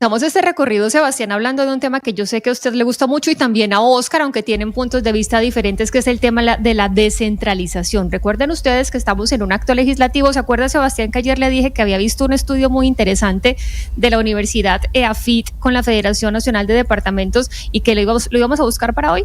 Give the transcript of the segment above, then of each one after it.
Damos este recorrido, Sebastián, hablando de un tema que yo sé que a usted le gusta mucho y también a Óscar, aunque tienen puntos de vista diferentes, que es el tema de la descentralización. Recuerden ustedes que estamos en un acto legislativo. ¿Se acuerda, Sebastián, que ayer le dije que había visto un estudio muy interesante de la Universidad EAFIT con la Federación Nacional de Departamentos y que lo íbamos a buscar para hoy?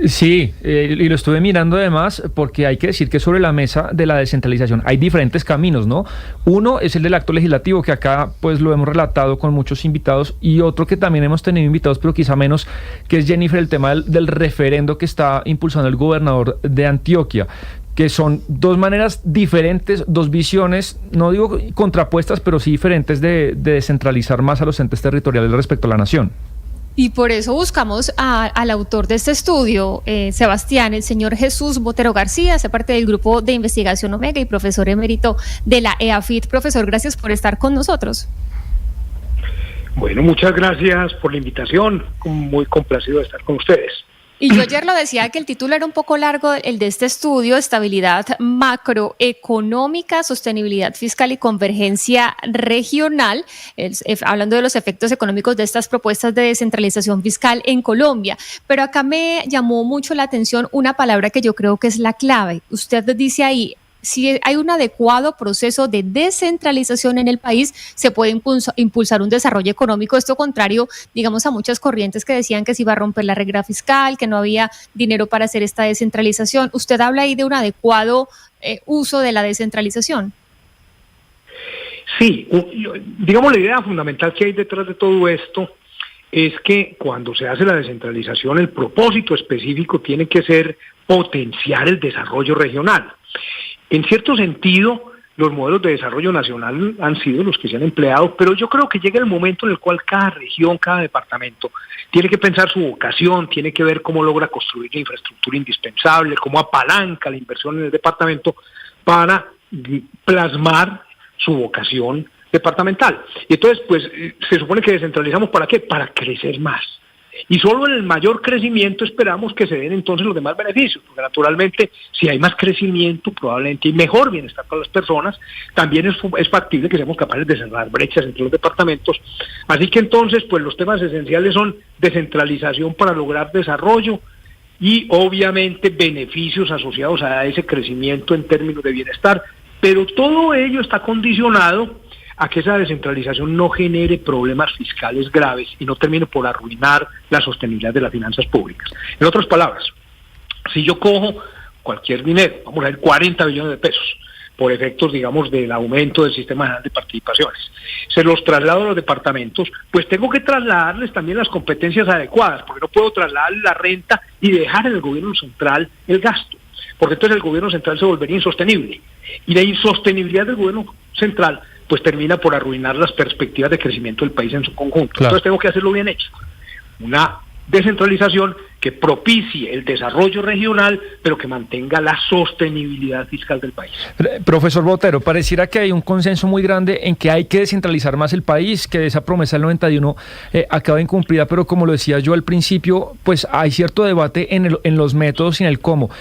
Sí, y lo estuve mirando además porque hay que decir que sobre la mesa de la descentralización hay diferentes caminos, ¿no? Uno es el del acto legislativo, que acá pues lo hemos relatado con muchos invitados, y otro que también hemos tenido invitados, pero quizá menos, que es Jennifer, el tema del referendo que está impulsando el gobernador de Antioquia, que son dos maneras diferentes, dos visiones, no digo contrapuestas, pero sí diferentes de descentralizar más a los entes territoriales respecto a la nación. Y por eso buscamos al autor de este estudio, Sebastián, el señor Jesús Botero García, hace parte del grupo de investigación Omega y profesor emérito de la EAFIT. Profesor, gracias por estar con nosotros. Bueno, muchas gracias por la invitación, muy complacido de estar con ustedes. Y yo ayer lo decía que el título era un poco largo, el de este estudio: estabilidad macroeconómica, sostenibilidad fiscal y convergencia regional, hablando de los efectos económicos de estas propuestas de descentralización fiscal en Colombia. Pero acá me llamó mucho la atención una palabra que yo creo que es la clave. Usted dice ahí: si hay un adecuado proceso de descentralización en el país, se puede impulsar un desarrollo económico. Esto contrario, digamos, a muchas corrientes que decían que se iba a romper la regla fiscal, que no había dinero para hacer esta descentralización. Usted habla ahí de un adecuado uso de la descentralización. Sí, digamos, la idea fundamental que hay detrás de todo esto es que cuando se hace la descentralización, el propósito específico tiene que ser potenciar el desarrollo regional. En cierto sentido, los modelos de desarrollo nacional han sido los que se han empleado, pero yo creo que llega el momento en el cual cada región, cada departamento, tiene que pensar su vocación, tiene que ver cómo logra construir la infraestructura indispensable, cómo apalanca la inversión en el departamento para plasmar su vocación departamental. Y entonces, pues, se supone que descentralizamos, ¿para qué? Para crecer más. Y solo en el mayor crecimiento esperamos que se den entonces los demás beneficios, porque naturalmente si hay más crecimiento probablemente hay mejor bienestar para las personas. También es factible que seamos capaces de cerrar brechas entre los departamentos. Así que entonces, pues, los temas esenciales son descentralización para lograr desarrollo y obviamente beneficios asociados a ese crecimiento en términos de bienestar, pero todo ello está condicionado a que esa descentralización no genere problemas fiscales graves y no termine por arruinar la sostenibilidad de las finanzas públicas. En otras palabras, si yo cojo cualquier dinero, vamos a ver 40 billones de pesos, por efectos, digamos, del aumento del sistema general de participaciones, se los traslado a los departamentos, pues tengo que trasladarles también las competencias adecuadas, porque no puedo trasladarles la renta y dejar en el gobierno central el gasto, porque entonces el gobierno central se volvería insostenible. Y la insostenibilidad del gobierno central pues termina por arruinar las perspectivas de crecimiento del país en su conjunto. Claro. Entonces tengo que hacerlo bien hecho. Una descentralización que propicie el desarrollo regional, pero que mantenga la sostenibilidad fiscal del país. Profesor Botero, pareciera que hay un consenso muy grande en que hay que descentralizar más el país, que esa promesa del 91 acaba incumplida, pero como lo decía yo al principio, pues hay cierto debate en los métodos y en el cómo.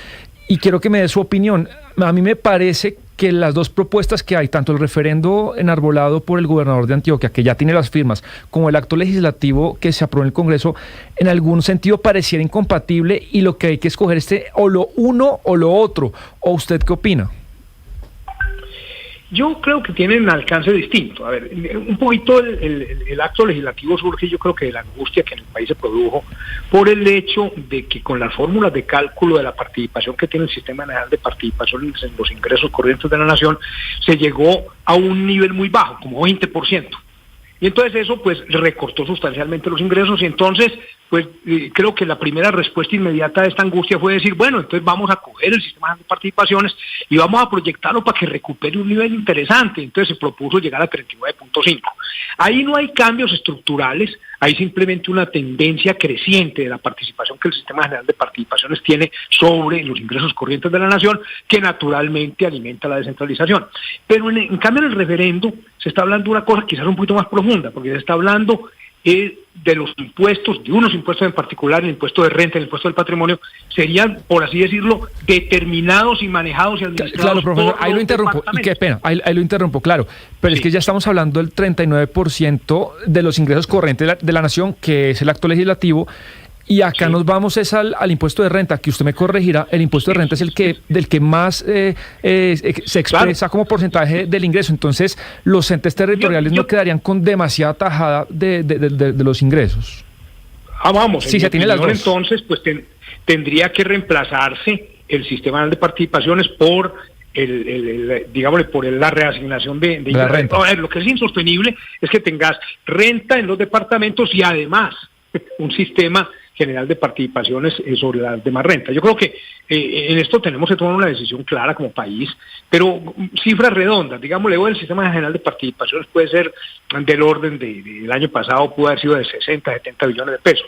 Y quiero que me dé su opinión. A mí me parece que las dos propuestas que hay, tanto el referendo enarbolado por el gobernador de Antioquia, que ya tiene las firmas, como el acto legislativo que se aprobó en el Congreso, en algún sentido pareciera incompatible y lo que hay que escoger es o lo uno o lo otro. ¿O usted qué opina? Yo creo que tienen alcance distinto. A ver, un poquito el acto legislativo surge, yo creo que de la angustia que en el país se produjo por el hecho de que con las fórmulas de cálculo de la participación que tiene el Sistema Nacional de Participación en los ingresos corrientes de la nación, se llegó a un nivel muy bajo, como 20%. Y entonces eso pues recortó sustancialmente los ingresos y entonces pues creo que la primera respuesta inmediata de esta angustia fue decir, bueno, entonces vamos a coger el sistema de participaciones y vamos a proyectarlo para que recupere un nivel interesante. Entonces se propuso llegar a 39.5. Ahí no hay cambios estructurales, hay simplemente una tendencia creciente de la participación que el Sistema General de Participaciones tiene sobre los ingresos corrientes de la nación, que naturalmente alimenta la descentralización. Pero en cambio en el referendo se está hablando de una cosa quizás un poquito más profunda, porque se está hablando de los impuestos, de unos impuestos en particular, el impuesto de renta, el impuesto del patrimonio, serían, por así decirlo, determinados y manejados y administrados. Claro, profesor, por ahí lo interrumpo, y qué pena, ahí lo interrumpo, claro, pero es que ya estamos hablando del 39% de los ingresos corrientes de la nación, que es el acto legislativo, y acá nos vamos es al impuesto de renta, que usted me corregirá, el impuesto de renta es del que más se expresa como porcentaje del ingreso. Entonces, los entes territoriales no quedarían con demasiada tajada de los ingresos. Vamos, si se tiene las dos. Entonces, pues tendría que reemplazarse el sistema de participaciones por la reasignación de la renta. A ver, lo que es insostenible es que tengas renta en los departamentos y además un sistema general de participaciones sobre las demás rentas. Yo creo que en esto tenemos que tomar una decisión clara como país, pero cifras redondas, digámosle, el sistema general de participaciones puede ser del orden del año pasado, pudo haber sido de 60, 70 billones de pesos.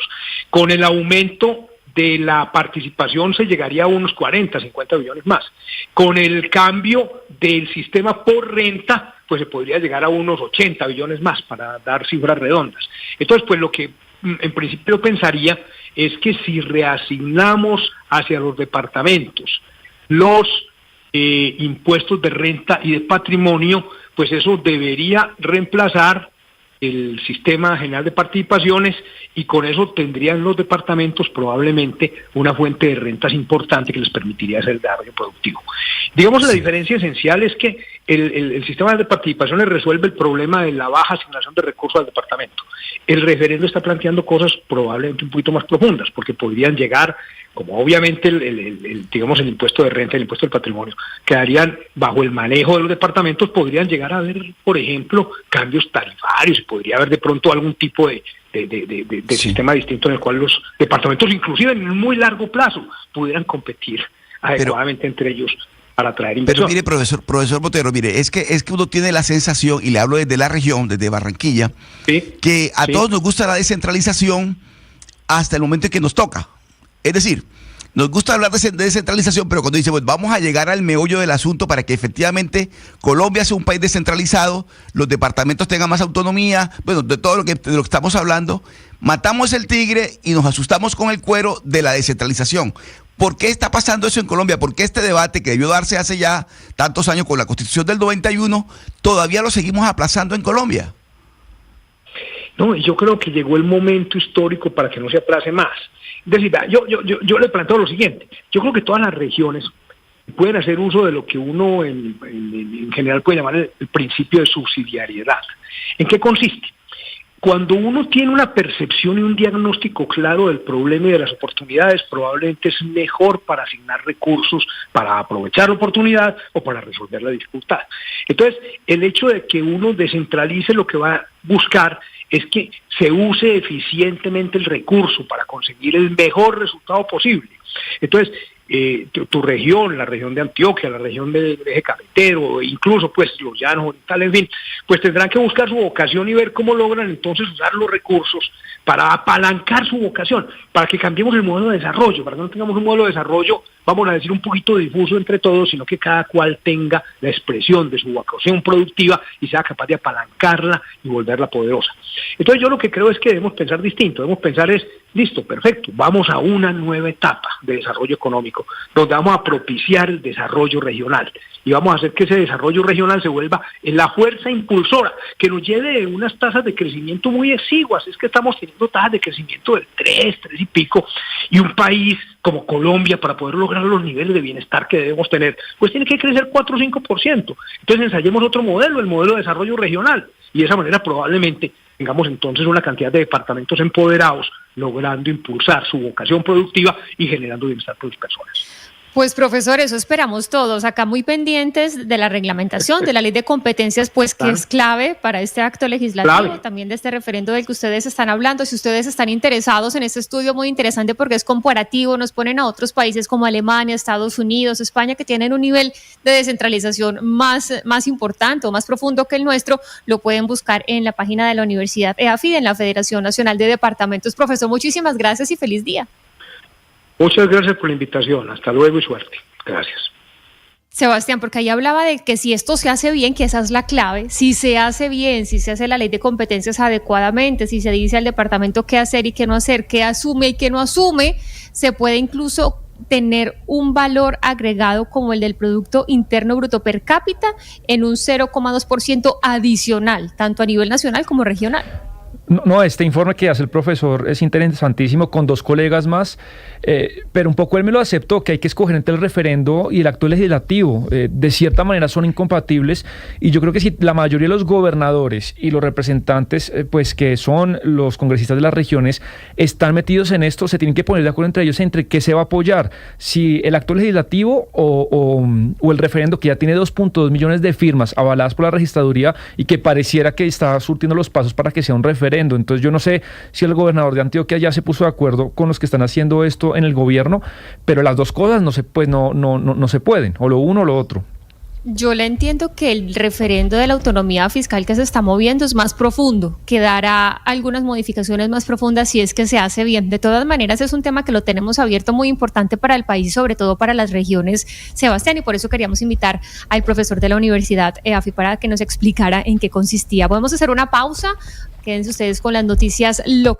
Con el aumento de la participación se llegaría a unos 40, 50 billones más. Con el cambio del sistema por renta, pues se podría llegar a unos 80 billones más, para dar cifras redondas. Entonces, pues lo que en principio pensaría es que si reasignamos hacia los departamentos los impuestos de renta y de patrimonio, pues eso debería reemplazar el sistema general de participaciones y con eso tendrían los departamentos probablemente una fuente de rentas importante que les permitiría hacer desarrollo productivo. Digamos, la diferencia esencial es que el sistema de participaciones resuelve el problema de la baja asignación de recursos al departamento. El referendo está planteando cosas probablemente un poquito más profundas, porque podrían llegar, como obviamente el impuesto de renta y el impuesto del patrimonio quedarían bajo el manejo de los departamentos, podrían llegar a haber, por ejemplo, cambios tarifarios, y podría haber de pronto algún tipo de sistema distinto en el cual los departamentos, inclusive en un muy largo plazo, pudieran competir adecuadamente entre ellos para atraer inversión. Pero mire, profesor Botero, mire, es que uno tiene la sensación, y le hablo desde la región, desde Barranquilla, que a todos nos gusta la descentralización hasta el momento en que nos toca. Es decir, nos gusta hablar de descentralización, pero cuando dice, pues vamos a llegar al meollo del asunto para que efectivamente Colombia sea un país descentralizado, los departamentos tengan más autonomía, bueno, de lo que estamos hablando, matamos el tigre y nos asustamos con el cuero de la descentralización. ¿Por qué está pasando eso en Colombia? ¿Por qué este debate que debió darse hace ya tantos años con la Constitución del 91 todavía lo seguimos aplazando en Colombia? No, yo creo que llegó el momento histórico para que no se aplace más. Es decir, yo le planteo lo siguiente. Yo creo que todas las regiones pueden hacer uso de lo que uno en general puede llamar el principio de subsidiariedad. ¿En qué consiste? Cuando uno tiene una percepción y un diagnóstico claro del problema y de las oportunidades, probablemente es mejor para asignar recursos, para aprovechar la oportunidad o para resolver la dificultad. Entonces, el hecho de que uno descentralice lo que va a buscar es que se use eficientemente el recurso para conseguir el mejor resultado posible. Entonces, tu región, la región de Antioquia, la región del eje cafetero, incluso pues los llanos orientales, en fin, pues tendrán que buscar su vocación y ver cómo logran entonces usar los recursos para apalancar su vocación, para que cambiemos el modelo de desarrollo, para que no tengamos un modelo de desarrollo, vamos a decir, un poquito difuso entre todos, sino que cada cual tenga la expresión de su vocación productiva y sea capaz de apalancarla y volverla poderosa. Entonces yo lo que creo es que debemos pensar distinto, debemos pensar es, listo, perfecto, vamos a una nueva etapa de desarrollo económico, donde vamos a propiciar el desarrollo regional y vamos a hacer que ese desarrollo regional se vuelva en la fuerza impulsora, que nos lleve unas tasas de crecimiento muy exiguas. Es que estamos teniendo tasas de crecimiento del 3 y pico, y un país como Colombia, para poder lograr los niveles de bienestar que debemos tener, pues tiene que crecer 4 o 5%. Entonces ensayemos otro modelo, el modelo de desarrollo regional, y de esa manera probablemente tengamos entonces una cantidad de departamentos empoderados, logrando impulsar su vocación productiva y generando bienestar para las personas. Pues profesor, eso esperamos todos, acá muy pendientes de la reglamentación, de la ley de competencias, pues que es clave para este acto legislativo, también de este referendo del que ustedes están hablando. Si ustedes están interesados en este estudio muy interesante porque es comparativo, nos ponen a otros países como Alemania, Estados Unidos, España, que tienen un nivel de descentralización más importante o más profundo que el nuestro, lo pueden buscar en la página de la Universidad EAFIDE, en la Federación Nacional de Departamentos. Profesor, muchísimas gracias y feliz día. Muchas gracias por la invitación. Hasta luego y suerte. Gracias. Sebastián, porque ahí hablaba de que si esto se hace bien, que esa es la clave, si se hace bien, si se hace la ley de competencias adecuadamente, si se dice al departamento qué hacer y qué no hacer, qué asume y qué no asume, se puede incluso tener un valor agregado como el del Producto Interno Bruto per cápita en un 0,2% adicional, tanto a nivel nacional como regional. No, este informe que hace el profesor es interesantísimo con 2 colegas más, pero un poco él me lo aceptó, que hay que escoger entre el referendo y el acto legislativo. De cierta manera son incompatibles y yo creo que si la mayoría de los gobernadores y los representantes, pues que son los congresistas de las regiones, están metidos en esto, se tienen que poner de acuerdo entre ellos entre qué se va a apoyar, si el acto legislativo o el referendo que ya tiene 2.2 millones de firmas avaladas por la registraduría y que pareciera que está surtiendo los pasos para que sea un referendo. Entonces yo no sé si el gobernador de Antioquia ya se puso de acuerdo con los que están haciendo esto en el gobierno, pero las dos cosas no se pueden, o lo uno o lo otro. Yo le entiendo que el referendo de la autonomía fiscal que se está moviendo es más profundo, que dará algunas modificaciones más profundas si es que se hace bien. De todas maneras, es un tema que lo tenemos abierto muy importante para el país y sobre todo para las regiones, Sebastián, y por eso queríamos invitar al profesor de la Universidad EAFIT para que nos explicara en qué consistía. Podemos hacer una pausa, quédense ustedes con las noticias locales.